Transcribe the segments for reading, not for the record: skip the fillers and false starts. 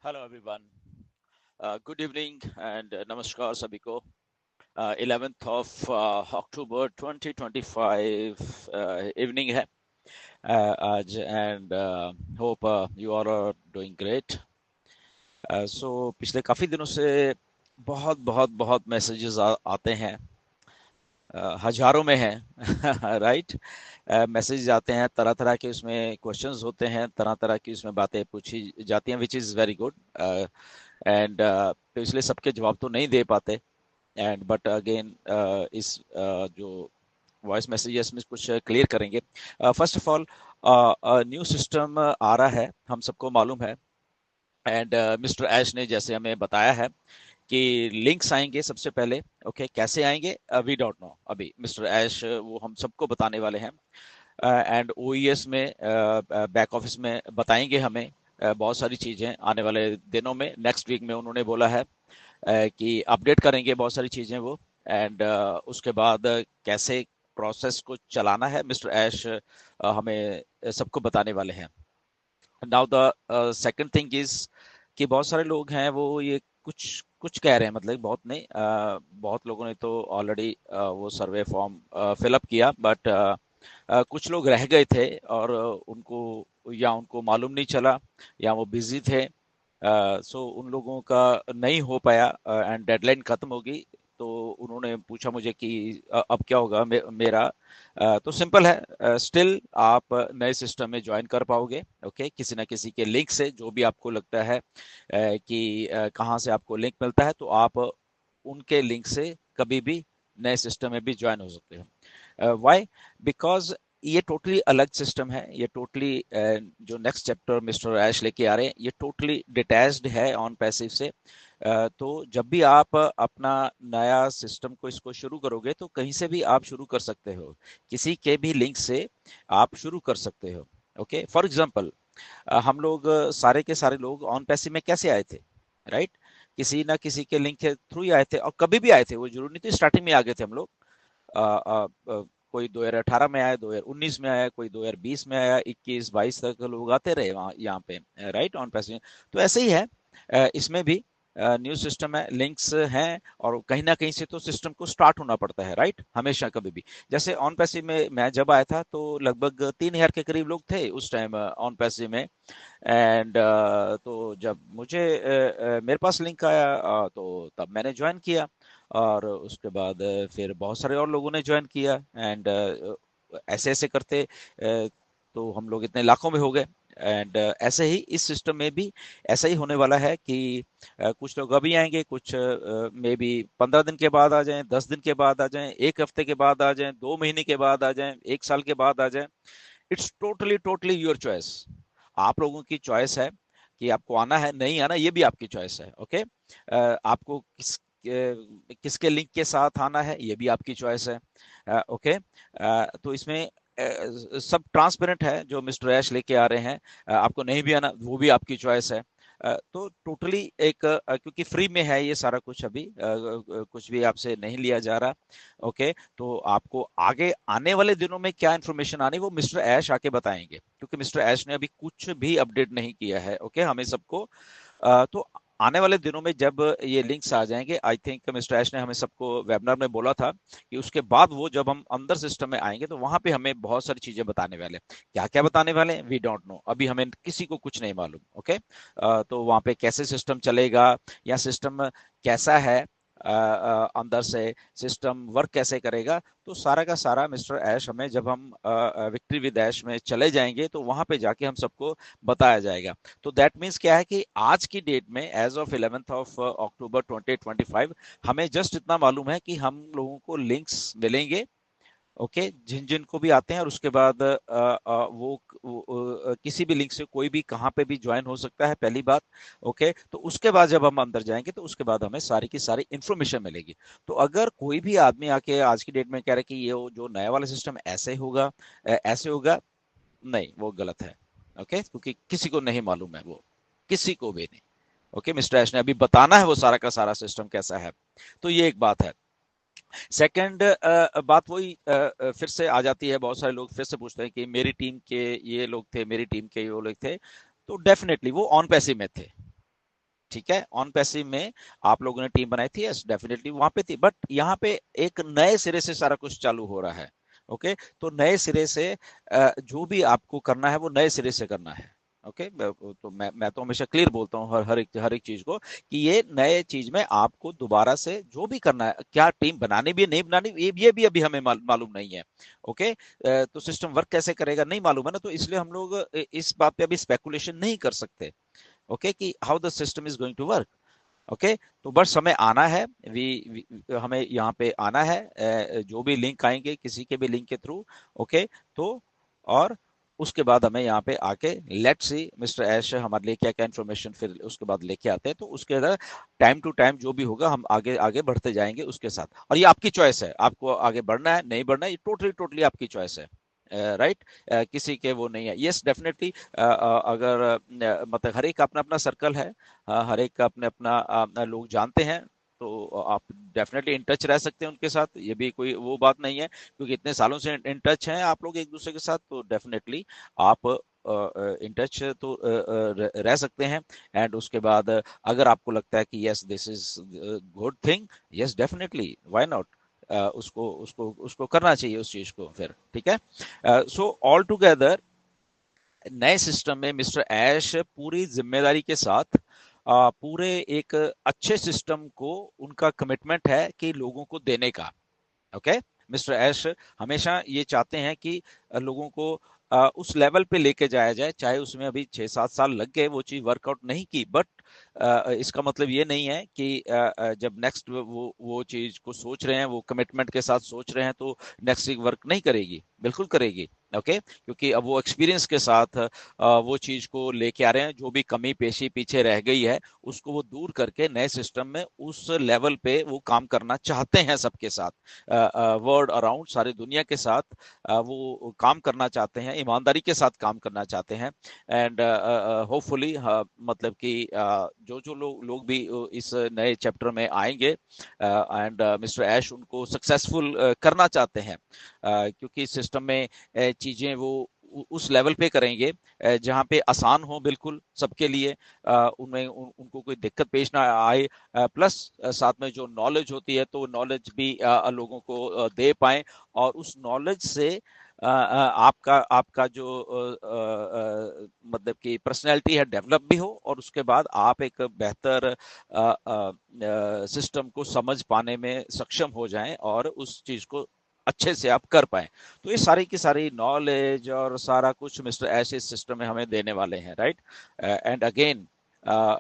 Hello everyone, good evening and नमस्कार सभी को। 11th ऑफ अक्टूबर 2025 इवनिंग है आज, and hope you are doing great. So पिछले काफ़ी दिनों से बहुत बहुत बहुत मैसेजेस आते हैं, हजारों में हैं राइट। मैसेज आते हैं तरह तरह के, उसमें क्वेश्चंस होते हैं, तरह तरह की उसमें बातें पूछी जाती हैं, which is very good. And तो इसलिए सबके जवाब तो नहीं दे पाते। एंड बट अगेन इस जो वॉइस मैसेजेस में कुछ क्लियर करेंगे। First of all, new system आ रहा है, हम सबको मालूम है। एंड मिस्टर ऐश ने जैसे हमें बताया है कि लिंक्स आएंगे सबसे पहले। ओके, कैसे आएंगे वी डोंट नो, अभी मिस्टर ऐश वो हम सबको बताने वाले हैं। एंड ओईएस में, बैक ऑफिस में बताएंगे हमें बहुत सारी चीज़ें आने वाले दिनों में। नेक्स्ट वीक में उन्होंने बोला है कि अपडेट करेंगे बहुत सारी चीज़ें वो। एंड उसके बाद कैसे प्रोसेस को चलाना है, मिस्टर ऐश हमें सबको बताने वाले हैं। Now the second thing is कि बहुत सारे लोग हैं वो ये कुछ कुछ कह रहे हैं, मतलब बहुत नहीं, बहुत लोगों ने तो ऑलरेडी वो सर्वे फॉर्म फिलअप किया, बट कुछ लोग रह गए थे और उनको मालूम नहीं चला, या वो बिजी थे। सो उन लोगों का नहीं हो पाया एंड डेडलाइन खत्म हो गई। तो उन्होंने पूछा मुझे कि अब क्या होगा मेरा। तो सिंपल है, स्टिल आप नए सिस्टम में ज्वाइन कर पाओगे। ओके, किसी ना किसी के लिंक से, जो भी आपको लगता है कि कहाँ से आपको लिंक मिलता है, तो आप उनके लिंक से कभी भी नए सिस्टम में भी ज्वाइन हो सकते हो। व्हाई? बिकॉज ये टोटली अलग सिस्टम है। ये टोटली जो नेक्स्ट चैप्टर मिस्टर ऐश लेके आ रहे हैं, ये टोटली डिटैच्ड है ऑन पैसिव से। तो जब भी आप अपना नया सिस्टम को इसको शुरू करोगे, तो कहीं से भी आप शुरू कर सकते हो, किसी के भी लिंक से आप शुरू कर सकते हो। ओके, फॉर एग्जांपल हम लोग सारे के सारे लोग ऑन पैसिव में कैसे आए थे, राइट? किसी ना किसी के लिंक के थ्रू ही आए थे, और कभी भी आए थे, वो जरूरी नहीं थी स्टार्टिंग में आ गए थे हम लोग। अ, अ, अ, कोई 2018 में आया, 2019 में आया, कोई 2020 में आया, 21-22 तक लोग आते रहे वहाँ यहाँ पे, राइट, ऑन पैसिव। तो ऐसे ही है इसमें भी न्यू सिस्टम है, लिंक्स हैं, और कहीं ना कहीं से तो सिस्टम को स्टार्ट होना पड़ता है, राइट, हमेशा कभी भी। जैसे ऑन पैसिव में मैं जब आया था तो लगभग 3,000 के करीब लोग थे उस टाइम ऑन पैसिव में। एंड तो जब मुझे मेरे पास लिंक आया, तो तब मैंने ज्वाइन किया, और उसके बाद फिर बहुत सारे और लोगों ने ज्वाइन किया। एंड ऐसे ऐसे करते तो हम लोग इतने लाखों में हो गए। एंड ऐसे ही इस सिस्टम में भी ऐसा ही होने वाला है कि कुछ लोग अभी आएंगे, कुछ मे बी 15 दिन के बाद आ जाएं, 10 दिन के बाद आ जाएं, एक हफ्ते के बाद आ जाएं, 2 महीने के बाद आ जाएं, 1 साल के बाद आ जाएं। It's totally totally your choice. आप लोगों की चॉइस है कि आपको आना है, नहीं आना, ये भी आपकी चॉइस है। ओके, आपको किसके लिंक के साथ आना है, ये भी आपकी चॉइस है। ओके, तो इसमें सब ट्रांसपेरेंट है जो मिस्टर ऐश लेके आ रहे हैं। आपको नहीं भी आना, वो भी आपकी चॉइस है। तो टोटली एक क्योंकि फ्री में है ये सारा कुछ, अभी कुछ भी आपसे नहीं लिया जा रहा। ओके, तो आपको आगे आने वाले दिनों में क्या इन्फॉर्मेशन आनी, वो मिस्टर ऐश आके बताएंगे, क्योंकि मिस्टर ऐश ने अभी कुछ भी अपडेट नहीं किया है। ओके, हमें सबको तो आने वाले दिनों में जब ये लिंक्स आ जाएंगे, आई थिंक मिस्टर ऐश ने हमें सबको वेबिनार में बोला था कि उसके बाद वो जब हम अंदर सिस्टम में आएंगे, तो वहां पे हमें बहुत सारी चीजें बताने वाले हैं। क्या क्या बताने वाले हैं वी डोंट नो, अभी हमें किसी को कुछ नहीं मालूम। ओके, तो वहां पे कैसे सिस्टम चलेगा, या सिस्टम कैसा है, अंदर से सिस्टम वर्क कैसे करेगा, तो सारा का सारा मिस्टर ऐश हमें, जब हम विक्ट्री विद ऐश में चले जाएंगे, तो वहां पे जाके हम सबको बताया जाएगा। तो दैट मीन्स क्या है कि आज की डेट में, as of 11th of October 2025, हमें जस्ट इतना मालूम है कि हम लोगों को लिंक्स मिलेंगे। ओके, जिन जिन को भी आते हैं, और उसके बाद किसी भी लिंक से कोई भी कहाँ पे भी ज्वाइन हो सकता है, पहली बात। ओके, तो उसके बाद जब हम अंदर जाएंगे, तो उसके बाद हमें सारी की सारी इंफॉर्मेशन मिलेगी। तो अगर कोई भी आदमी आके आज की डेट में कह रहा है कि ये जो नया वाला सिस्टम ऐसे होगा, ऐसे होगा, नहीं, वो गलत है। ओके, क्योंकि किसी को नहीं मालूम है वो, किसी को भी नहीं। ओके, मिस्टर ऐश ने अभी बताना है वो सारा का सारा सिस्टम कैसा है। तो ये एक बात है। सेकंड बात वही फिर से आ जाती है, बहुत सारे लोग फिर से पूछते हैं कि मेरी टीम के ये लोग थे, मेरी टीम के ये लोग थे, तो डेफिनेटली वो ऑन पैसिव में थे। ठीक है, ऑन पैसिव में आप लोगों ने टीम बनाई थी, यस डेफिनेटली वहां पे थी, बट यहाँ पे एक नए सिरे से सारा कुछ चालू हो रहा है। ओके, तो नए सिरे से जो भी आपको करना है वो नए सिरे से करना है। ओके, तो मैं तो हमेशा क्लियर बोलता हूँ हर एक चीज को, कि ये नए चीज में आपको दोबारा से जो भी करना है, क्या टीम बनानी भी है नहीं बनानी, ये भी अभी हमें मालूम नहीं है। ओके, तो सिस्टम वर्क कैसे करेगा नहीं मालूम है ना, तो इसलिए हम लोग इस बात पे अभी स्पेकुलेशन नहीं कर सकते। ओके, कि how the system is going to work. Okay, तो बस हमें आना है, हमें यहाँ पे आना है, जो भी लिंक आएंगे किसी के भी लिंक के थ्रू। ओके, तो और उसके बाद हमें यहाँ पे आके लेट्स सी मिस्टर ऐश हमारे लिए क्या क्या इन्फॉर्मेशन फिर उसके बाद लेके आते हैं, तो उसके अंदर टाइम टू टाइम जो भी होगा हम आगे आगे बढ़ते जाएंगे उसके साथ। और ये आपकी चॉइस है, आपको आगे बढ़ना है नहीं बढ़ना है, ये टोटली टोटली आपकी चॉइस है। राइट, किसी के वो नहीं है। यस डेफिनेटली, अगर मतलब हर एक का अपना अपना सर्कल है, हर एक का अपने अपना लोग जानते हैं, तो आप डेफिनेटली इन टच रह सकते हैं उनके साथ, ये भी कोई वो बात नहीं है, क्योंकि इतने सालों से इन टच हैं आप लोग एक दूसरे के साथ, तो डेफिनेटली आप इन टच तो रह सकते हैं। एंड उसके बाद अगर आपको लगता है कि yes this is good thing, yes definitely why not, उसको उसको उसको करना चाहिए उस चीज को फिर, ठीक है। सो ऑल टुगेदर नए सिस्टम में मिस्टर ऐश पूरी जिम्मेदारी के साथ पूरे एक अच्छे सिस्टम को, उनका कमिटमेंट है कि लोगों को देने का। ओके, मिस्टर ऐश हमेशा ये चाहते हैं कि लोगों को उस लेवल पे लेके जाया जाए, चाहे उसमें अभी 6-7 साल लग गए वो चीज वर्कआउट नहीं की, बट इसका मतलब ये नहीं है कि जब नेक्स्ट वो चीज को सोच रहे हैं, वो कमिटमेंट के साथ सोच रहे हैं, तो नेक्स्ट वीक वर्क नहीं करेगी, बिल्कुल करेगी। ओके, क्योंकि अब वो एक्सपीरियंस के साथ वो चीज को लेके आ रहे हैं, जो भी कमी पेशी पीछे रह गई है उसको वो दूर करके नए सिस्टम में उस लेवल पे वो काम करना चाहते हैं, सबके साथ, वर्ल्ड अराउंड सारी दुनिया के साथ वो काम करना चाहते हैं, ईमानदारी के साथ काम करना चाहते हैं। एंड होपफुली मतलब कि जो जो लोग भी इस नए चैप्टर में आएंगे, एंड मिस्टर ऐश उनको सक्सेसफुल करना चाहते हैं, क्योंकि सिस्टम में चीजें वो उस लेवल पे करेंगे जहाँ पे आसान हो बिल्कुल सबके लिए, उनमें उनको कोई दिक्कत पेश ना आए, प्लस साथ में जो नॉलेज होती है तो नॉलेज भी लोगों को दे पाए, और उस नॉलेज से आपका आपका जो मतलब कि पर्सनैलिटी है डेवलप भी हो, और उसके बाद आप एक बेहतर सिस्टम को समझ पाने में सक्षम हो जाएं और उस चीज को अच्छे से आप कर पाए। तो ये सारी की सारी नॉलेज और सारा कुछ मिस्टर ऐसे सिस्टम में हमें देने वाले हैं, राइट। एंड अगेन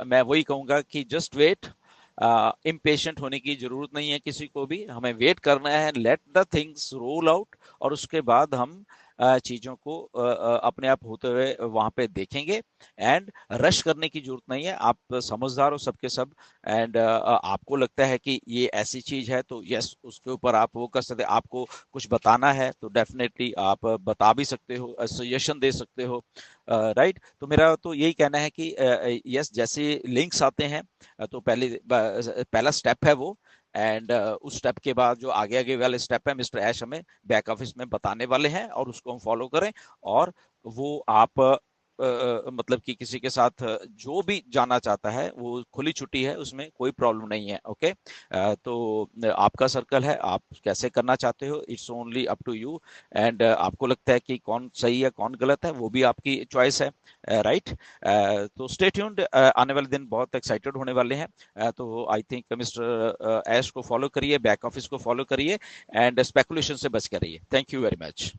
मैं वही कहूंगा कि जस्ट वेट, इम्पेशेंट होने की जरूरत नहीं है किसी को भी, हमें वेट करना है, let the things roll out, और उसके बाद हम चीजों को अपने आप होते हुए वहां पे देखेंगे। एंड रश करने की जरूरत नहीं है, आप समझदार हो सबके सब, एंड आपको लगता है कि ये ऐसी चीज है तो यस उसके ऊपर आप वो कर सकते हैं, आपको कुछ बताना है तो डेफिनेटली आप बता भी सकते हो, सजेशन दे सकते हो, राइट। तो मेरा तो यही कहना है कि यस जैसे लिंक्स आते हैं तो पहला स्टेप है वो, एंड उस स्टेप के बाद जो आगे आगे वाले स्टेप है मिस्टर ऐश हमें बैक ऑफिस में बताने वाले हैं, और उसको हम फॉलो करें। और वो आप मतलब कि किसी के साथ जो भी जाना चाहता है वो खुली छुट्टी है, उसमें कोई प्रॉब्लम नहीं है। ओके, तो आपका सर्कल है, आप कैसे करना चाहते हो, it's only up to you. And आपको लगता है कि कौन सही है कौन गलत है, वो भी आपकी चॉइस है, राइट। तो स्टे ट्यून्ड, आने वाले दिन बहुत एक्साइटेड होने वाले हैं। तो आई थिंक मिस्टर ऐश को फॉलो करिए, बैक ऑफिस को फॉलो करिए, एंड स्पेकुलेशन से बच कर रहिए। Thank you very much.